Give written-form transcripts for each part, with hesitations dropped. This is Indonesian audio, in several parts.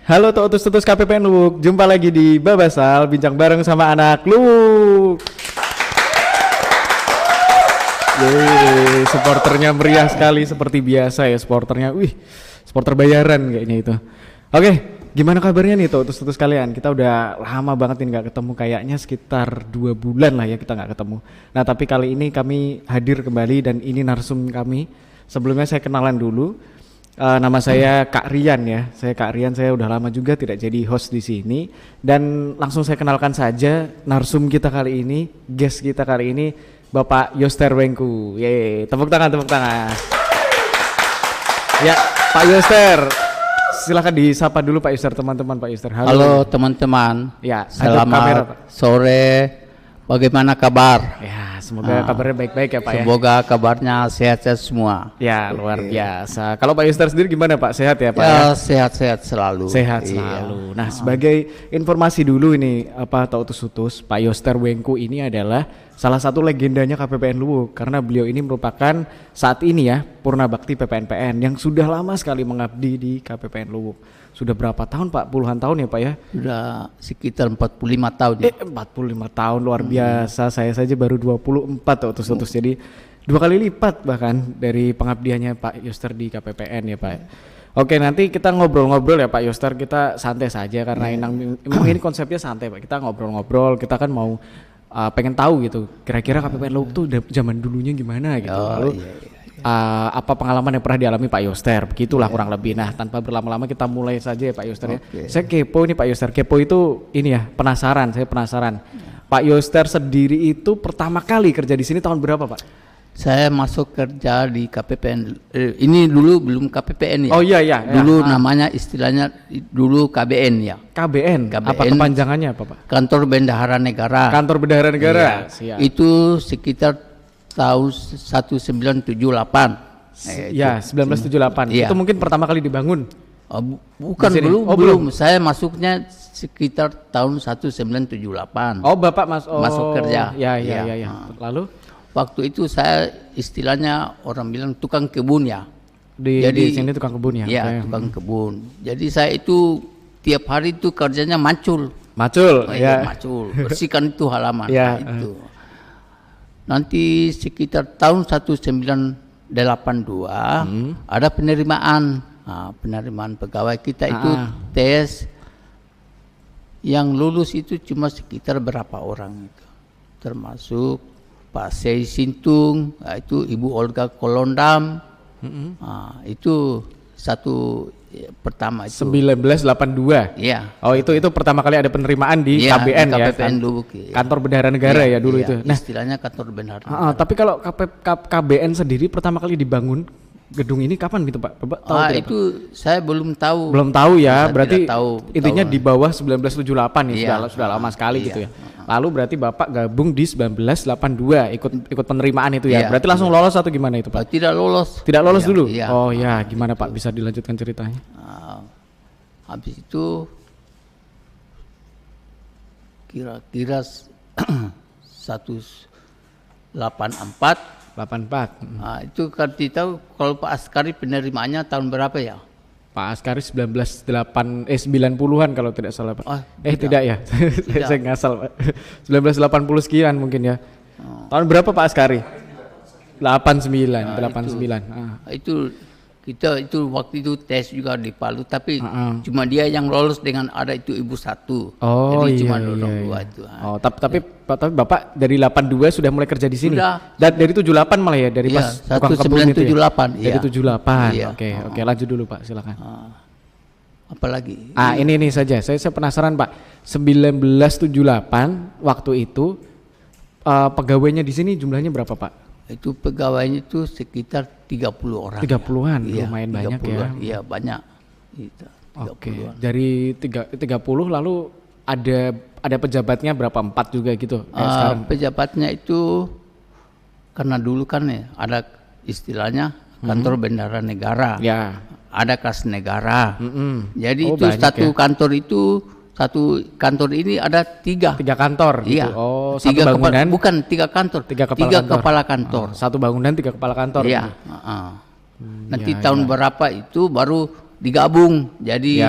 Halo Tutus KPPN Luwuk, jumpa lagi di Babasal, bincang bareng sama anak Luwuk. Yeay, supporternya meriah sekali seperti biasa ya supporternya. Wih, supporter bayaran kayaknya itu. Oke, gimana kabarnya nih Tutus kalian? Kita udah lama banget nih nggak ketemu, kayaknya sekitar 2 bulan lah ya kita nggak ketemu. Nah tapi kali ini kami hadir kembali dan ini narsum kami. Sebelumnya saya kenalan dulu. Nama saya Kak Rian ya. Saya Kak Rian, saya udah lama juga tidak jadi host di sini. Dan langsung saya kenalkan saja narsum kita kali ini, guest kita kali ini, Bapak Yoster Wengku. Yeay, tepuk tangan. Ya, Pak Yoster. Silakan disapa dulu Pak Yoster, teman-teman Pak Yoster. Halo teman-teman. Ya, selamat sore. Bagaimana kabar? Ya, semoga kabarnya baik-baik ya Pak. Semoga kabarnya sehat-sehat semua. Ya, luar biasa. Kalau Pak Yoster sendiri gimana Pak? Sehat ya Pak? Ya, sehat-sehat selalu. Sehat selalu. Nah, sebagai informasi dulu ini Tutus Pak Yoster Wengku ini adalah salah satu legendanya KPPN Luwuk karena beliau ini merupakan saat ini ya Purna Bakti PPNPN yang sudah lama sekali mengabdi di KPPN Luwuk. Sudah berapa tahun Pak? Puluhan tahun ya Pak ya? Sudah sekitar 45 tahun ya. 45 tahun luar biasa. Saya saja baru 24 Tutus. Jadi 2 kali lipat bahkan dari pengabdiannya Pak Yoster di KPPN ya Pak. Oke, nanti kita ngobrol-ngobrol ya Pak Yoster, kita santai saja karena emang ini konsepnya santai Pak. Kita ngobrol-ngobrol, kita kan mau pengen tahu gitu kira-kira KPPN Luwuk tuh zaman dulunya gimana gitu. Lalu apa pengalaman yang pernah dialami Pak Yoster, begitulah kurang lebih. Nah tanpa berlama-lama kita mulai saja ya Pak Yoster ya. Saya kepo nih Pak Yoster, kepo itu ini ya, saya penasaran. Pak Yoster sendiri itu pertama kali kerja di sini tahun berapa Pak? Saya masuk kerja di KPPN, ini dulu belum KPPN ya. Oh iya. Dulu namanya istilahnya dulu KBN ya. KBN, apa kepanjangannya apa Pak? Kantor Bendahara Negara. Kantor Bendahara Negara. Iya. Itu sekitar tahun 1978. Ya, 1978. Iya. Itu mungkin pertama kali dibangun. Bukan, belum. Saya masuknya sekitar tahun 1978. Oh, Bapak masuk kerja. Ya. Lalu waktu itu saya istilahnya orang bilang tukang kebun ya. Jadi di sini tukang kebun ya. Iya, tukang kebun. Jadi saya itu tiap hari itu kerjanya macul. Macul. Bersihkan itu halaman. Ya. Nah, itu. Nanti sekitar tahun 1982 ada penerimaan. Penerimaan pegawai kita itu tes, yang lulus itu cuma sekitar berapa orang itu, termasuk Pak Sei Sintung, itu Ibu Olga Kolondam, itu satu pertama itu 1982. Iya. Oh itu pertama kali ada penerimaan di KBN ya. KPPN Luwuk. Kantor Bendahara Negara ya dulu itu. Nah, istilahnya kantor Bendahara Negara. Tapi kalau KBN sendiri pertama kali dibangun gedung ini kapan gitu Pak? Bapak tahu tidak, itu Pak? Saya belum tahu. Belum tahu ya. Berarti intinya tahu. Di bawah 1978 ya, sudah lama sekali gitu ya. Lalu berarti Bapak gabung di 1982 ikut penerimaan itu ya. Berarti langsung lolos atau gimana itu Pak? Tidak lolos. Tidak lolos dulu. Iya. Oh ya, gimana Pak? Bisa dilanjutkan ceritanya? Habis itu kira-kira 184. Itu kan tahu kalau Pak Askari penerimaannya tahun berapa ya? Pak Askari 90-an kalau tidak salah Pak. Tidak ya. Saya ngasal Pak. 1980 sekian mungkin ya. Tahun berapa Pak Askari? 89. Itu kita itu waktu itu tes juga di Palu, tapi cuma dia yang lolos dengan ada itu ibu satu. Jadi cuma orang dua itu. Tapi Bapak dari 82 sudah mulai kerja di sini. Sudah. Dari 78 malah ya, dari pas tukang kebun itu ya. 1978. Dari 78. Oke, lanjut dulu Pak, silakan. Apalagi? Ini saja. Saya penasaran Pak. 1978 waktu itu pegawainya di sini jumlahnya berapa Pak? Itu pegawainya itu sekitar 30 orang. 30-an, lumayan banyak ya. Iya, banyak. Itu, Oke, dari 30 lalu ada pejabatnya berapa? 4 juga gitu sekarang? Pejabatnya itu karena dulu kan ya ada istilahnya kantor Bendahara Negara. Ya. Ada kas negara. Jadi itu satu kantor ini ada 3 kantor gitu. Iya. Oh, satu bangunan. Bukan 3 kantor. 3 kepala kantor. Satu bangunan 3 kepala kantor. Iya. Nanti tahun berapa itu baru digabung. Jadi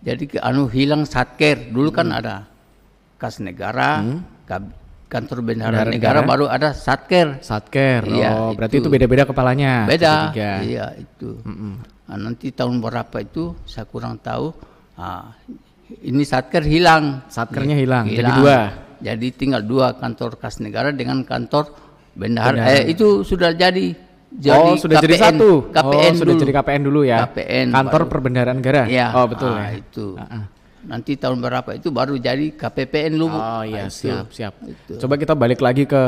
Jadi hilang satker. Dulu kan ada kas negara, kantor bendahara negara, baru ada satker. Satker. Iya, berarti itu beda-beda kepalanya. Beda. Iya, itu. Nah, nanti tahun berapa itu saya kurang tahu. Ini satker hilang. Satkernya hilang. Jadi 2. Jadi tinggal 2, kantor kas negara dengan kantor bendahara. Itu sudah jadi. Sudah KPN, jadi 1. KPN sudah dulu. jadi KPN dulu ya. KPN kantor baru. Perbendaharaan negara. Ya, Betul ya. Itu. Nanti tahun berapa itu baru jadi KPPN dulu. Iya, siap. Itu. Coba kita balik lagi ke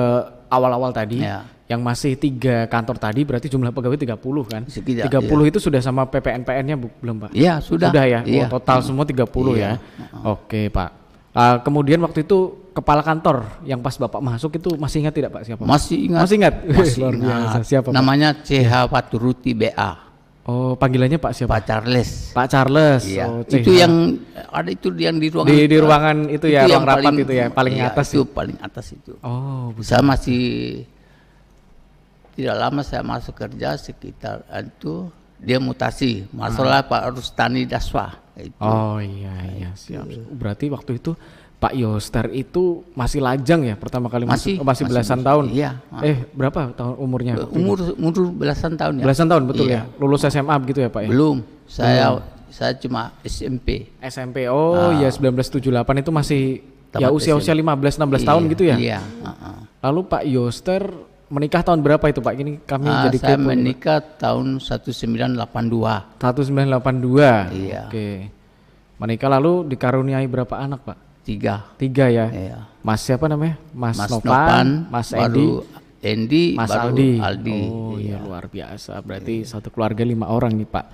awal-awal tadi. Ya. Yang masih 3 kantor tadi berarti jumlah pegawai 30 kan? Sekitar, 30 itu sudah sama PPN-PN-nya belum, Pak? Iya, sudah. Sudah ya? Iya. Total semua 30 ya? Oke, Pak. Kemudian waktu itu kepala kantor yang pas Bapak masuk itu masih ingat tidak Pak siapa? Masih ingat. Masih ingat? Masih Luar ingat. biasa. Siapa Pak? Namanya CH Paturuti BA. Oh, panggilannya Pak siapa? Pak Charles. Pak Charles. Iya. Itu yang ada itu yang di ruangan. Di ruangan itu ya, ruang rapat paling, itu ya, paling atas. Itu paling atas itu. Oh, saya masih tidak lama saya masuk kerja sekitar itu dia mutasi. Masalah Pak Rustani Daswa. Itu. Oh iya siap. Berarti waktu itu Pak Yoster itu masih lajang ya pertama kali masuk? Masih belasan tahun? Iya. Berapa tahun umurnya? Umur belasan tahun ya. Belasan tahun betul ya? Lulus SMA begitu ya Pak ya? Belum. Saya cuma SMP. SMP. Iya 1978 itu masih ya usia-usia 15-16 tahun gitu ya? Iya. Lalu Pak Yoster menikah tahun berapa itu Pak? Ini kami jadi saya menikah tahun 1982. 1982. Iya. Oke. Menikah lalu dikaruniai berapa anak Pak? 3 ya. Iya. Mas siapa namanya? Mas Nopan, Mas Endi, Mas Aldi. Oh iya luar biasa. Berarti satu keluarga 5 orang nih Pak.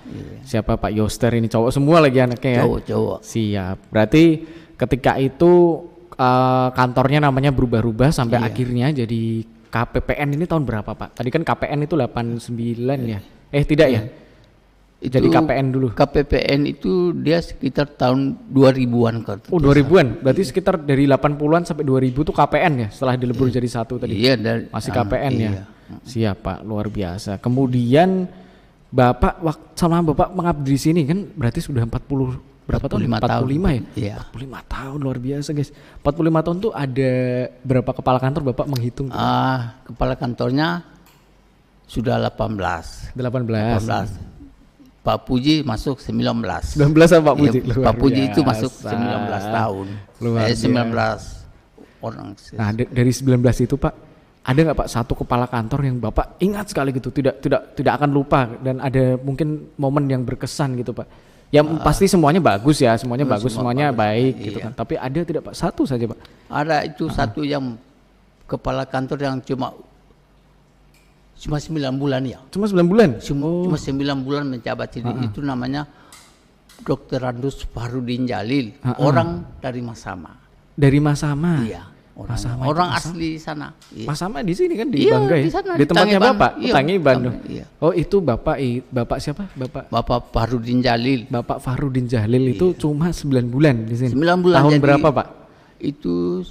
Siapa Pak Yoster ini cowok semua lagi anaknya ya? Cowok. Siap. Berarti ketika itu kantornya namanya berubah-ubah sampai akhirnya jadi KPPN ini tahun berapa Pak? Tadi kan KPN itu 89 ya? Tidak ya? Itu jadi KPN dulu. KPPN itu dia sekitar tahun 2000-an kan. 2000-an. Berarti sekitar dari 80-an sampai 2000 itu KPN ya setelah dilebur jadi 1 tadi. Iya, masih KPN ya. Siap Pak, luar biasa. Kemudian Bapak sama Bapak mengabdi di sini kan berarti sudah 40 berapa tahun? 45 ya? Iya. 45 tahun luar biasa guys. 45 tahun tuh ada berapa kepala kantor Bapak menghitung? Kepala kantornya sudah 18. Pak Puji masuk 19. 19 sama Pak Puji. Ya, Pak Puji itu masuk 19 tahun. 19 orang. Nah, dari 19 itu Pak, ada nggak Pak satu kepala kantor yang Bapak ingat sekali gitu, tidak akan lupa dan ada mungkin momen yang berkesan gitu Pak? Yang pasti semuanya bagus ya, semuanya bagus, semuanya baik gitu kan. Tapi ada tidak Pak satu saja Pak? Ada itu satu yang kepala kantor yang cuma 9 bulan ya. Cuma 9 bulan? Cuma 9 bulan menjabat ini. Itu namanya Dr. Randus Farudin Jalil, orang dari Masama. Dari Masama? Iya. Orang asli sana. Iya. Masama di sini kan di Bangga ya? Sana, di tempatnya Bapak? Iya, Tangi Bandung. Iya. Oh itu Bapak siapa? Bapak Farudin Jalil. Bapak Farudin Jalil itu cuma 9 bulan di sini. 9 bulan. Tahun berapa Pak? Itu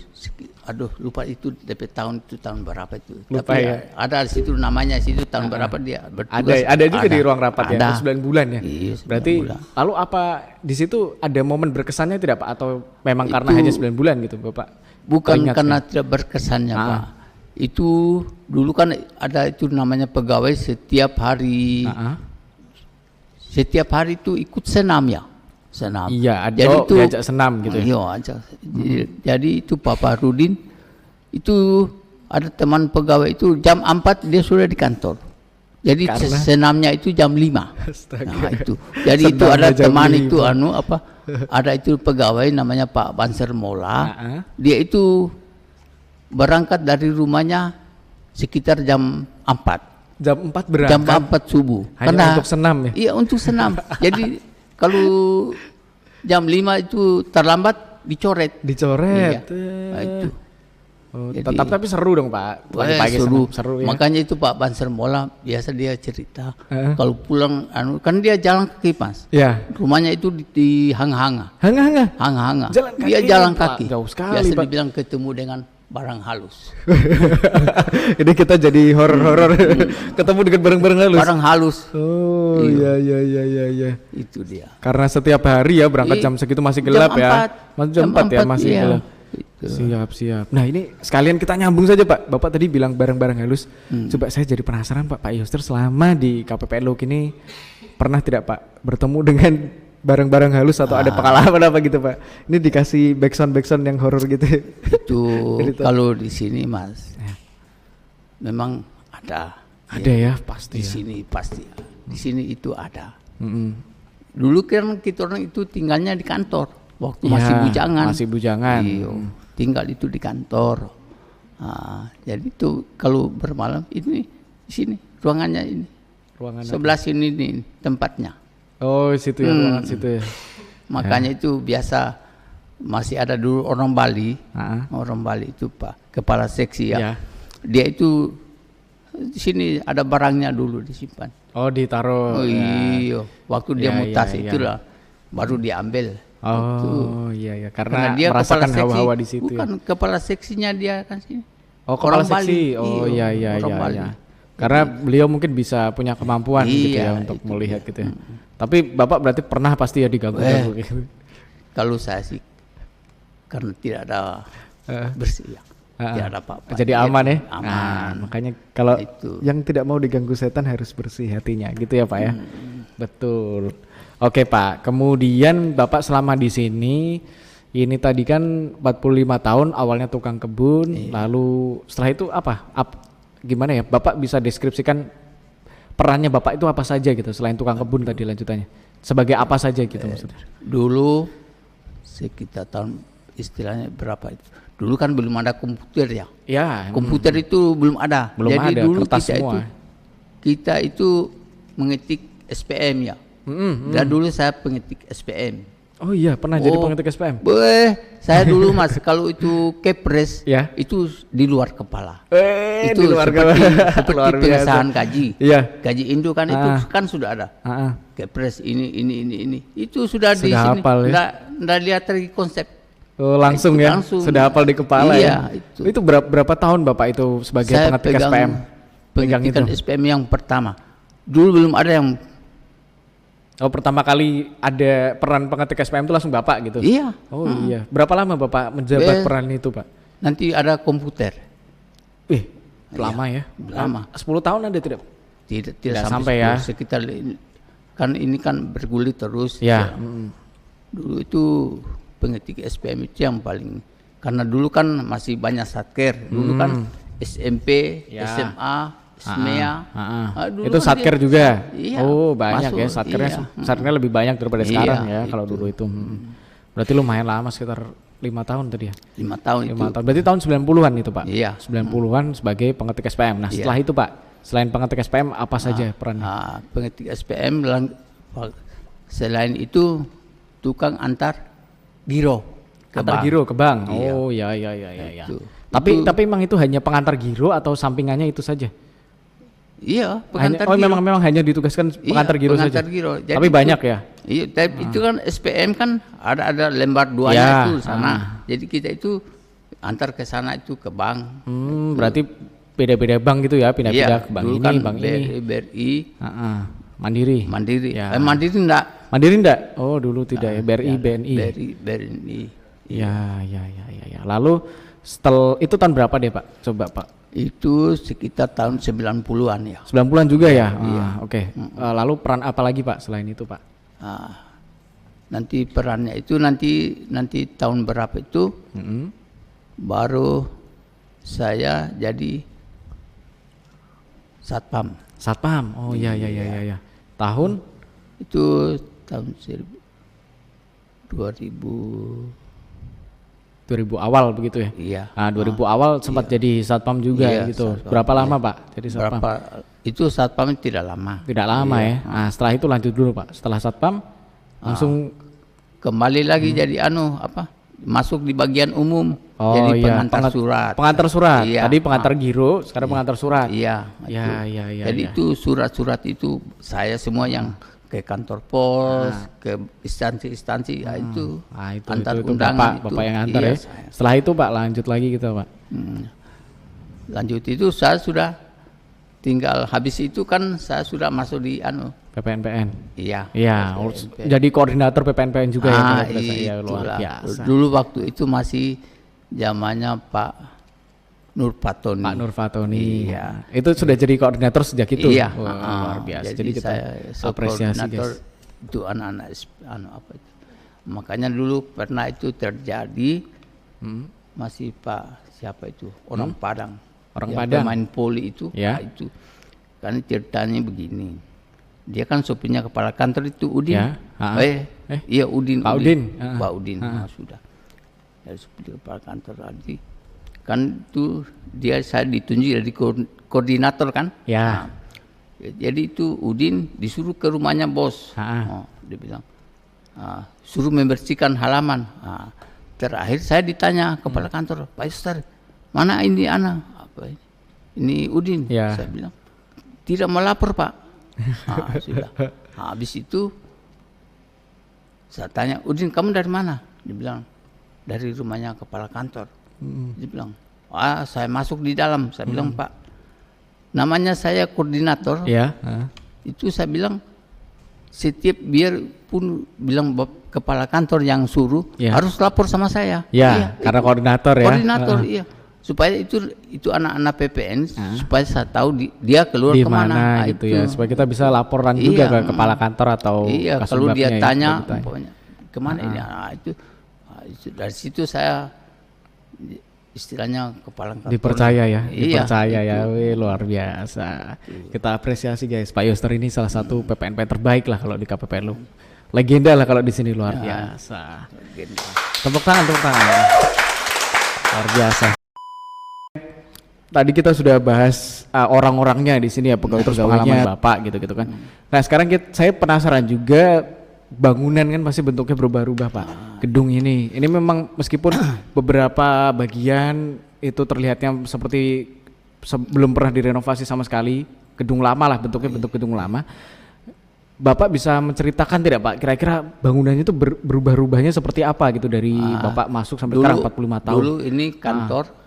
lupa itu DP tahun berapa itu. Lupa tapi ya. Ada di situ namanya situ tahun berapa dia bertugas. Ada juga di ruang rapat ya 9 bulan ya. Iya, berarti bulan. Lalu apa di situ ada momen berkesannya tidak Pak atau memang karena hanya 9 bulan gitu Bapak? Bukan karena tidak berkesannya Pak. Itu dulu kan ada itu namanya pegawai setiap hari. Setiap hari itu ikut senam ya. Senam. Iya, ada jadi itu diajak senam gitu ya. Iya, ajak. Jadi itu Pak Farudin itu ada teman pegawai itu jam 4 dia sudah di kantor. Jadi senamnya itu jam 5. Astaga. Nah itu. Jadi itu ada teman 5. Itu ada itu pegawai namanya Pak Banser Mola. Dia itu berangkat dari rumahnya sekitar jam 4. Jam 4 berangkat. Jam 4 subuh. Hanya untuk senam ya. Iya, untuk senam. Jadi kalau jam 5 itu terlambat dicoret. Iya. Nah, itu. Tapi seru dong Pak. Pagi-pagi seru ya. Makanya itu Pak Banser Mola biasa dia cerita kalau pulang kan dia jalan kaki Mas. Ya. Rumahnya itu di Hanga-Hanga. Hanga-hanga. Dia jalan kaki. Jauh sekali biasa Pak. dibilang ketemu dengan barang halus. Ini kita jadi horor-horor ketemu dengan barang-barang halus. Barang halus. Oh iya. Iya. Itu dia. Karena setiap hari ya berangkat jam segitu masih gelap ya. Masih jam 4 ya masih gelap. Itu. Siap. Nah ini sekalian kita nyambung saja Pak. Bapak tadi bilang barang-barang halus. Coba saya jadi penasaran Pak Yoster selama di KPPN Look ini pernah tidak Pak bertemu dengan barang-barang halus atau ada pengalaman apa gitu Pak? Ini dikasih backsound yang horor gitu. Itu kalau di sini Mas, memang ada. Ada ya pasti. Di sini pasti. Di sini itu ada. Dulu kan kita orang itu tinggalnya di kantor waktu masih bujangan. Masih bujangan. Tinggal itu di kantor. Jadi itu kalau bermalam ini di sini ruangannya ini. Ruangan sebelah sini nih tempatnya. Oh situ ya ruangan situ ya. Makanya itu biasa masih ada dulu orang Bali. Orang Bali itu Pak kepala seksi ya. Dia itu di sini ada barangnya dulu disimpan. Oh ditaruh. Oh iya. Waktu dia mutas itulah baru diambil. Oh iya karena dia merasakan hawa-hawa di situ. Bukan kepala seksinya dia kan sini. Oh kepala seksi. Oh iya. Karena beliau mungkin bisa punya kemampuan gitu ya untuk melihat gitu ya. Tapi Bapak berarti pernah pasti ya diganggu gitu. Kalau saya sih karena tidak ada bersih ya. Tidak ada apa-apa. Jadi aman ya. Aman. Nah, makanya kalau yang tidak mau diganggu setan harus bersih hatinya gitu ya Pak ya. Betul. Oke Pak, kemudian Bapak selama di sini ini tadi kan 45 tahun awalnya tukang kebun, lalu setelah itu apa? Gimana ya? Bapak bisa deskripsikan perannya Bapak itu apa saja gitu selain tukang kebun tadi lanjutannya. Sebagai apa saja gitu maksudnya? Dulu sekitar tahun istilahnya berapa itu? Dulu kan belum ada komputer ya. Ya. Komputer itu belum ada. Belum jadi ada, dulu kertas semua. Kita itu mengetik SPM ya. Dan dulu saya pengetik SPM. Oh iya, pernah jadi pengetik SPM? Saya dulu Mas, kalau itu kepres, itu di luar kepala. Itu di luar seperti pengesahan gaji. Gaji Indo kan itu kan sudah ada. Kepres ini. Itu sudah di sini. Nggak lihat lagi konsep. Langsung ya, sudah hafal di kepala ya. Itu berapa tahun Bapak itu sebagai pengetik SPM? Pengetikan SPM yang pertama. Dulu belum ada yang. Oh pertama kali ada peran pengetik SPM itu langsung Bapak gitu? Iya. Oh iya. Berapa lama Bapak menjabat peran itu Pak? Nanti ada komputer. Lama ya? Lama. 10 tahun ada tidak? Tidak sampai 10, ya. Sekitar kan ini kan bergulir terus. Ya. Dulu itu pengetik SPM itu yang paling, karena dulu kan masih banyak satker. Dulu kan SMP, SMA. SMEA. Itu satker juga. Iya, oh banyak ya satkernya. Satkernya lebih banyak daripada sekarang ya kalau dulu itu. Berarti lumayan lama sekitar 5 tahun tadi ya. 5 tahun itu. Berarti tahun 90-an itu Pak. Iya. 90-an sebagai pengetik SPM. Nah setelah itu Pak, selain pengetik SPM apa saja perannya? Pengetik SPM selain itu tukang antar giro. Antar giro ke bank. Oh iya. Tapi memang itu hanya pengantar giro atau sampingannya itu saja? Iya, pengantar giro. Memang hanya ditugaskan pengantar giro saja. Giro. Jadi tapi banyak ya. Iya, tapi itu kan SPM kan ada lembar 2-nya itu sana. Jadi kita itu antar ke sana itu ke bank. Berarti beda-beda bank gitu ya, pindah-pindah ke bank ini, kan bank ini. BRI, Mandiri. Ya. Mandiri enggak. Mandiri enggak? Oh, dulu tidak ya. BRI, BNI. BRI. Ya. Lalu setelah itu tahun berapa deh Pak? Coba Pak. Itu sekitar tahun 90-an ya. 90-an juga ya? Oke. Lalu peran apa lagi Pak selain itu Pak? Nanti perannya itu nanti tahun berapa itu baru saya jadi satpam. Satpam. Oh iya. Tahun? Itu tahun 2000 awal begitu ya? Iya. Nah 2000 awal sempat jadi satpam juga gitu. Satpam. Berapa lama Pak jadi satpam? Itu satpam tidak lama. Tidak lama ya. Nah setelah itu lanjut dulu Pak. Setelah satpam langsung kembali lagi jadi masuk di bagian umum. Jadi pengantar surat. Pengantar surat. Iya. Tadi pengantar giro, sekarang pengantar surat. Iya. Iya. Jadi itu surat-surat itu saya semua yang ke kantor pos, ke instansi-instansi, itu antar itu undangan bapak yang antar ya. saya. Setelah itu Pak lanjut lagi gitu Pak. Lanjut itu saya sudah tinggal habis itu kan saya sudah masuk di PPNPN. Iya. Iya, PPNPN. jadi koordinator PPNPN juga ya. Ya luar itulah. biasa. Dulu waktu itu masih zamannya Pak Nur Fatoni. Pak Nur Fatoni. Iya. Itu sudah jadi koordinator sejak itu. Iya. Wah, luar biasa. Jadi kita saya apresiasi koordinator guys. itu anak-anak apa itu. Makanya dulu pernah itu terjadi masih Pak siapa itu orang Padang. Orang yang Padang. pemain poli itu. Ya. Nah, itu. Kan ceritanya begini. Dia kan sopirnya kepala kantor itu Udin. Ya. Iya Udin. Pak Udin. Pak Udin. Sudah. Dari sopir kepala kantor tadi. Kan itu saya ditunjuk jadi koordinator kan. Ya. Jadi itu Udin disuruh ke rumahnya bos. Dia bilang suruh membersihkan halaman. Terakhir saya ditanya kepala kantor, Pak Yuster, mana ini anak? Apa ini? Ini Udin. Ya. Saya bilang tidak melapor Pak. Sudah. Habis itu saya tanya, Udin kamu dari mana? Dia bilang dari rumahnya kepala kantor. Dia bilang, saya masuk di dalam. Saya bilang Pak, namanya saya koordinator. Ya. Itu saya bilang setiap biar pun bilang kepala kantor yang suruh harus lapor sama saya. Ya, iya, karena itu. koordinator ya. Koordinator iya. Supaya itu anak-anak PPN supaya saya tahu dia keluar di kemana. mana gitu ya, supaya kita bisa laporan juga ke kepala kantor atau kalau dia ya, tanya pokoknya kemana ini itu dari situ saya istilahnya kepala kantor dipercaya ya, dipercaya ya. Wih, luar biasa. Kita apresiasi guys, Pak Yuster ini salah satu PPNP terbaik lah kalau di KPPN lu. Legenda lah kalau di sini, luar biasa. Tepuk tangan, tepuk tangan. Luar biasa. Tadi kita sudah bahas orang-orangnya di sini ya, pegawai-pegawainya Bapak gitu-gitu kan. Nah, sekarang saya penasaran juga, bangunan kan pasti bentuknya berubah-ubah Pak. Gedung ini memang meskipun beberapa bagian itu terlihatnya seperti belum pernah direnovasi sama sekali, gedung lama lah bentuknya, bentuk gedung lama. Bapak bisa menceritakan tidak Pak, kira-kira bangunannya itu berubah-ubahnya seperti apa gitu dari Bapak masuk sampai sekarang 45 tahun. Dulu ini kantor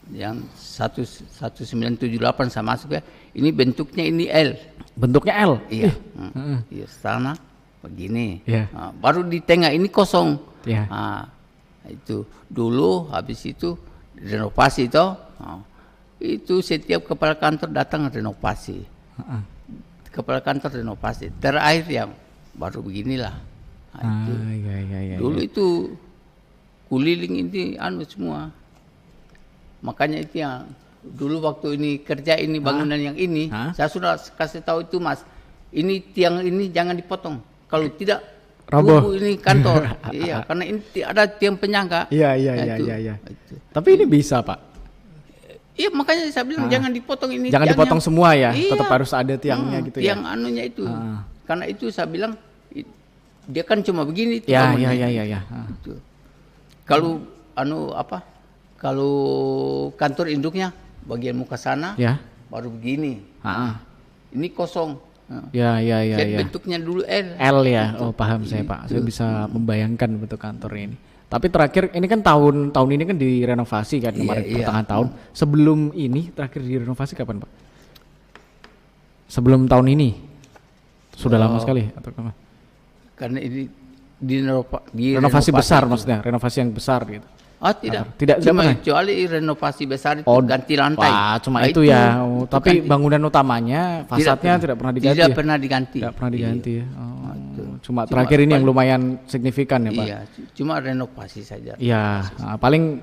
yang 1978 saya masuk ya, ini bentuknya ini L. Bentuknya L? Iya. Iya, sana begini. Yeah. Baru di tengah ini kosong. Yeah. Itu dulu habis itu renovasi itu setiap kepala kantor datang renovasi. Kepala kantor renovasi. Terakhir yang baru beginilah. Itu. Dulu itu kuliling ini semua. Makanya itu yang dulu waktu ini kerja ini bangunan yang ini, saya sudah kasih tahu itu Mas, ini tiang ini jangan dipotong. Kalau tidak roboh ini kantor. Iya, karena ini ada tiang penyangga. Iya. Tapi ini bisa Pak. Iya, makanya saya bilang jangan dipotong ini. Jangan dipotong semua ya, iya, tetap harus ada tiangnya gitu tiang ya. Anunya itu. Karena itu saya bilang dia kan cuma begini. Iya. Kalau kalau kantor induknya bagian muka sana baru begini. Ini kosong. Ya. Bentuknya dulu L. L ya. Oh, paham saya Pak. Saya bisa membayangkan bentuk kantor ini. Tapi terakhir ini kan tahun ini kan direnovasi kan kemarin pertengahan tahun. Sebelum ini terakhir direnovasi kapan Pak? Sebelum tahun ini. Sudah lama sekali atau kapan? Karena ini renovasi besar itu. Maksudnya, renovasi yang besar gitu. Tidak cuma kecuali renovasi besar itu ganti lantai. Cuma itu ya. Tapi bangunan utamanya fasadnya tidak pernah diganti. Tidak pernah diganti. Tidak pernah diganti ya. Cuma terakhir ini yang lumayan signifikan ya Pak. Iya, cuma renovasi saja. Iya, paling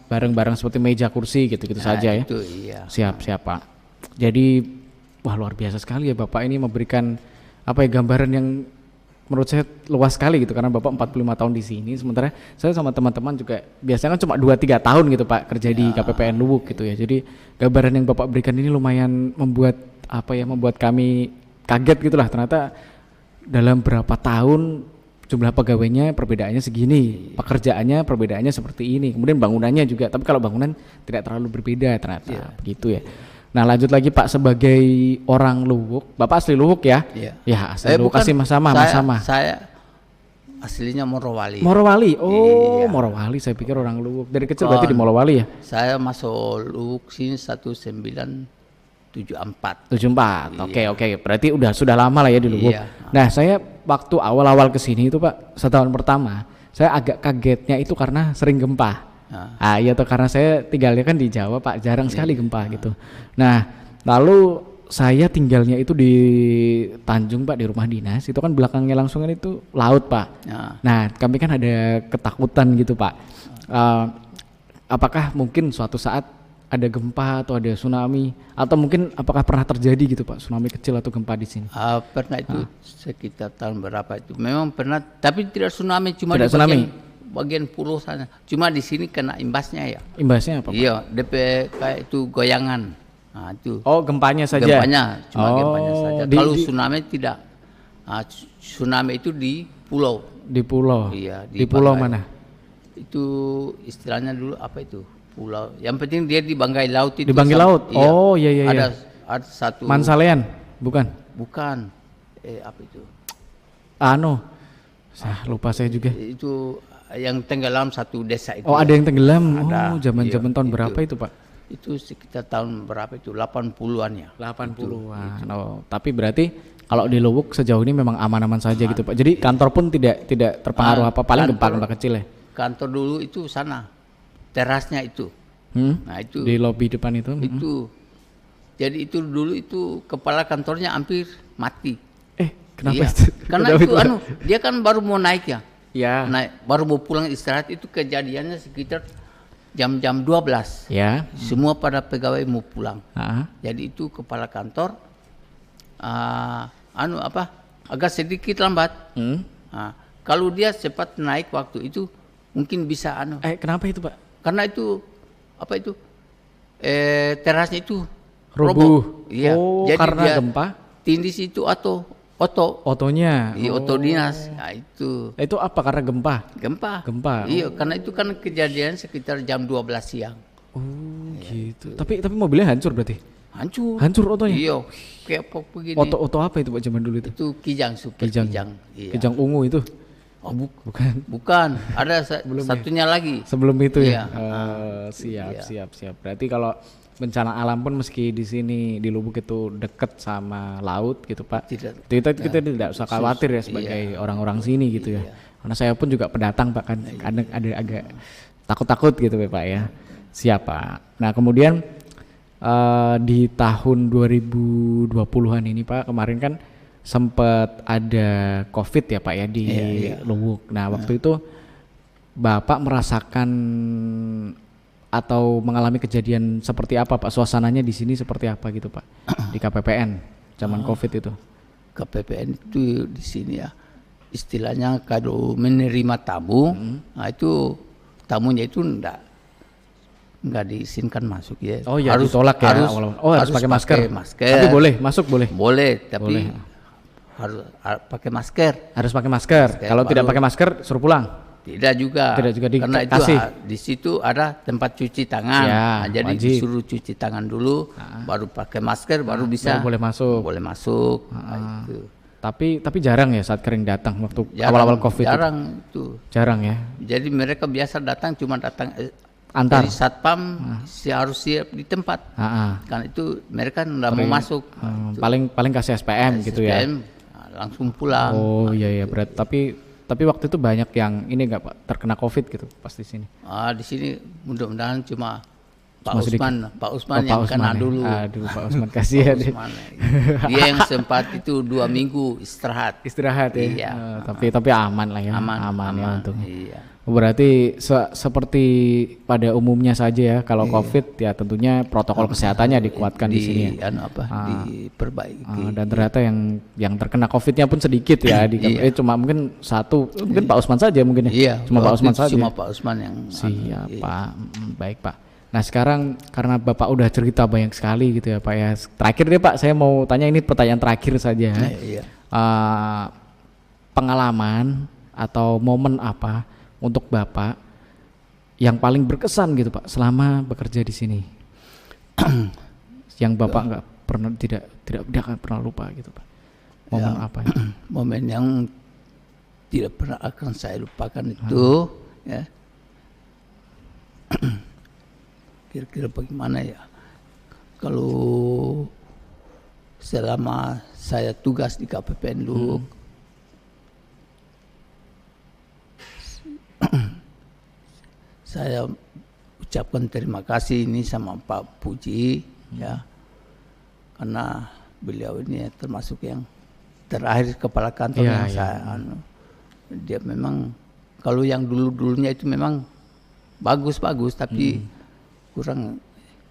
barang-barang seperti meja kursi gitu-gitu saja ya. Itu iya. Siap Pak. Jadi luar biasa sekali ya Bapak ini memberikan gambaran yang menurut saya luas sekali gitu, karena Bapak 45 tahun di sini, sementara saya sama teman-teman juga biasanya kan cuma 2-3 tahun gitu Pak kerja di KPPN Luwuk gitu ya. Jadi gambaran yang Bapak berikan ini lumayan membuat kami kaget gitulah, ternyata dalam berapa tahun jumlah pegawainya perbedaannya segini, pekerjaannya perbedaannya seperti ini, kemudian bangunannya juga, tapi kalau bangunan tidak terlalu berbeda ternyata begitu ya. Nah lanjut lagi Pak, sebagai orang Luwuk, Bapak asli Luwuk ya? Iya. Ya asli Luwuk, bukan, asli sama. Saya aslinya Morowali. Morowali, oh Iya. Morowali, saya pikir orang Luwuk. Dari kecil berarti di Morowali ya? Saya masuk Luwuk sini 1974. 74, oke, berarti sudah lama lah ya di Luwuk. Iya. Nah saya waktu awal-awal kesini itu Pak, setahun pertama, saya agak kagetnya itu karena sering gempa. Iya tuh, karena saya tinggalnya kan di Jawa Pak, jarang sekali gempa gitu. Nah lalu saya tinggalnya itu di Tanjung Pak, di rumah dinas, itu kan belakangnya langsung kan itu laut Pak. Nah kami kan ada ketakutan gitu Pak, apakah mungkin suatu saat ada gempa atau ada tsunami, atau mungkin apakah pernah terjadi gitu Pak, tsunami kecil atau gempa di sini? Pernah itu sekitar tahun berapa itu, memang pernah, tapi tidak tsunami, cuma tidak di bagian pulau sana. Cuma di sini kena imbasnya ya. Imbasnya apa Pak? Iya, DP kayak itu goyangan. Nah, itu. Oh, gempanya saja. Gempanya, cuma gempanya saja. Kalau tsunami tidak. Tsunami itu di pulau. Di pulau. Iya, di pulau mana? Itu istilahnya dulu apa itu? Pulau. Yang penting dia di bangkai laut itu. Di bangkai laut. Iya. Oh, iya. Ada satu. Mansalean, bukan? Bukan. Apa itu? Lupa saya juga. Itu yang tenggelam satu desa itu. Oh, ada yang tenggelam. Ada. Zaman-zaman tahun itu. berapa itu, Pak? Itu sekitar tahun berapa itu? 80-an ya. 80-an. Oh, tapi berarti kalau di Luwuk sejauh ini memang aman-aman saja gitu, Pak. Jadi kantor pun tidak terpengaruh apa, paling gempa-gempa kecil ya. Kantor dulu itu sana. Terasnya itu. Nah, itu di lobi depan itu. Itu. Jadi itu dulu itu kepala kantornya hampir mati. Kenapa iya. itu? Karena itu dia kan baru mau naik ya. Ya. Naik, baru mau pulang istirahat, itu kejadiannya sekitar jam 12. Ya. Semua pada pegawai mau pulang. Jadi itu kepala kantor agak sedikit lambat. Kalau dia cepat naik waktu itu mungkin bisa kenapa itu, Pak? Karena itu terasnya itu roboh. Iya. Jadi karena dia gempa. Tindis itu Otonya. Iya, oto dinas. Nah, itu. Itu apa, karena gempa? Gempa. Iya, karena itu kan kejadian sekitar jam 12 siang. Oh, gitu. Tapi mobilnya hancur berarti? Hancur otonya? Iya, kayak begini. Oto apa itu Pak zaman dulu itu? Itu kijang, kijang. Iya. Kijang ungu itu? Oh, bukan. Ada satunya lagi. Sebelum itu iya. Ya. Siap. Berarti kalau bencana alam pun meski di sini di Lubuk itu dekat sama laut gitu Pak. Kita tidak usah khawatir ya sebagai orang-orang sini gitu ya. Karena saya pun juga pendatang Pak, kan kadang ada agak takut-takut gitu Pak ya. Siap Pak. Nah kemudian di tahun 2020-an ini Pak, kemarin kan sempat ada COVID ya Pak ya di Luwuk. Nah waktu itu Bapak merasakan atau mengalami kejadian seperti apa Pak? Suasananya di sini seperti apa gitu Pak? Di KPPN zaman COVID itu? KPPN itu di sini ya, istilahnya kalau menerima tamu, nah itu tamunya itu enggak diizinkan masuk ya. Oh ya, harus ditolak ya. Harus pakai masker. Tapi boleh masuk, boleh. Boleh, tapi harus pakai masker. Harus pakai masker. Kalau tidak pakai masker suruh pulang. Tidak juga karena itu di situ ada tempat cuci tangan. Ya, jadi disuruh cuci tangan dulu, baru pakai masker, baru bisa. Boleh masuk. Itu. Tapi jarang ya saat kering datang waktu awal-awal COVID. Jarang ya. Jadi mereka biasa datang cuma datang antar. Jadi satpam harus siap di tempat. Karena itu mereka nggak mau masuk. Paling kasih SPM gitu ya. Langsung pulang. Oh iya berat. Tapi waktu itu banyak yang ini enggak Pak terkena COVID gitu pas di sini. Di sini mudah-mudahan cuma Pak Usman yang kena dulu. Aduh Pak Usman kasihan. Dia yang sempat itu 2 minggu istirahat. Ya. Iya. Tapi aman lah ya. Aman ya untungnya. Iya. Berarti seperti pada umumnya saja ya, kalau COVID ya tentunya protokol kesehatannya dikuatkan di sini ya. Diperbaiki. Dan ternyata yang terkena COVID-nya pun sedikit ya, cuma mungkin mungkin Pak Usman saja mungkin ya. Iya, cuma Pak Usman saja. Cuma Pak Usman yang siap Pak. Baik Pak. Nah sekarang karena Bapak udah cerita banyak sekali gitu ya Pak ya. Terakhir deh Pak, saya mau tanya, ini pertanyaan terakhir saja. Pengalaman atau momen apa untuk Bapak yang paling berkesan gitu Pak selama bekerja di sini? yang Bapak nggak pernah tidak akan pernah lupa gitu Pak? Momen apa itu? Momen yang tidak pernah akan saya lupakan itu ya. Kira-kira bagaimana ya? Kalau selama saya tugas di KPPN Luk, saya ucapkan terima kasih ini sama Pak Puji ya, karena beliau ini termasuk yang terakhir kepala kantor yang saya dia memang kalau yang dulunya itu memang bagus tapi kurang,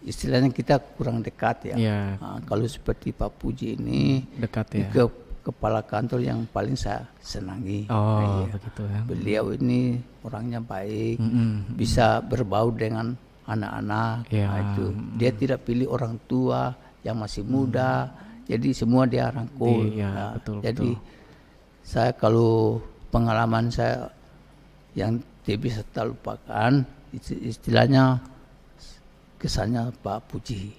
istilahnya kita kurang dekat ya. Nah, kalau seperti Pak Puji ini dekat ya. Kepala kantor yang paling saya senangi. Begitu ya. Beliau ini orangnya baik, bisa berbaur dengan anak-anak. Nah, itu dia tidak pilih orang tua yang masih muda, jadi semua dia rangkul. Jadi saya kalau pengalaman saya yang tidak bisa terlupakan, istilahnya kesannya Pak Puji.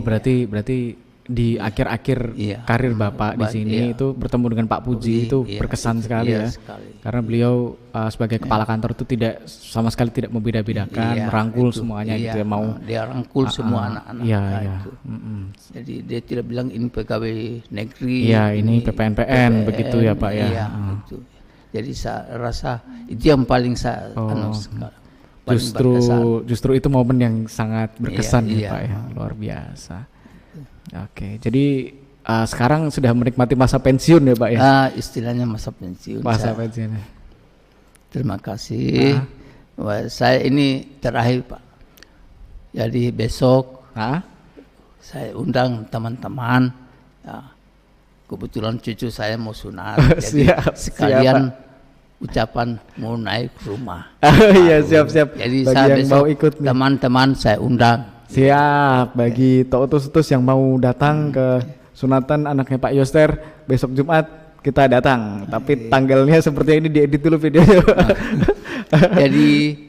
Berarti di akhir-akhir karir Bapak di sini itu bertemu dengan Pak Puji itu berkesan sekali ya. Karena beliau sebagai kepala kantor itu sama sekali tidak membeda-bedakan, merangkul semuanya gitu ya, mau dia rangkul semua anak-anak. Itu. Jadi dia tidak bilang ini pegawai negeri. Ini PPNPN begitu ya Pak ya. Itu. Jadi saya rasa itu yang paling saya justru itu momen yang sangat berkesan ya Pak ya, luar biasa. Oke, jadi sekarang sudah menikmati masa pensiun ya Pak ya? Istilahnya masa pensiun. Pensiun. Terima kasih. Saya ini terakhir Pak. Jadi besok saya undang teman-teman. Ya, kebetulan cucu saya mau sunat, jadi sekalian ucapan mau naik rumah. Iya siap-siap. Jadi saya besok teman-teman saya undang. Siap, bagi To'utus yang mau datang ke sunatan anaknya Pak Yoster besok Jumat kita datang. Tapi tanggalnya seperti ini diedit dulu videonya. Jadi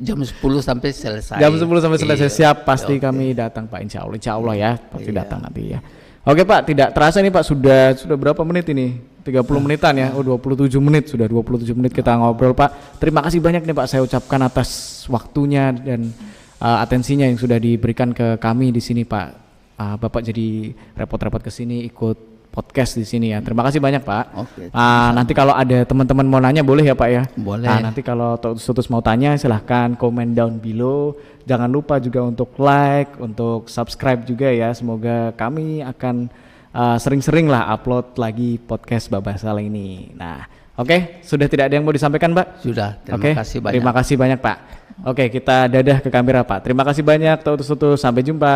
jam 10 sampai selesai. Jam 10 sampai selesai siap, pasti kami datang Pak, insya Allah ya, pasti datang nanti ya. Oke Pak, tidak terasa nih Pak, sudah berapa menit ini? 30 menitan ya, 27 menit, sudah 27 menit kita ngobrol Pak. Terima kasih banyak nih Pak, saya ucapkan atas waktunya dan atensinya yang sudah diberikan ke kami di sini Pak. Bapak jadi repot-repot ke sini ikut podcast di sini ya. Terima kasih banyak Pak. Nanti kalau ada teman-teman mau nanya boleh ya Pak ya. Boleh. Nanti kalau To'utus mau tanya silahkan komen down below. Jangan lupa juga untuk like, untuk subscribe juga ya. Semoga kami akan sering-sering lah upload lagi podcast Babah Salah ini. Nah, oke, sudah tidak ada yang mau disampaikan Pak? Sudah. Terima kasih banyak. Terima kasih banyak Pak. Oke, kita dadah ke kamera Pak. Terima kasih banyak To'utus. Sampai jumpa.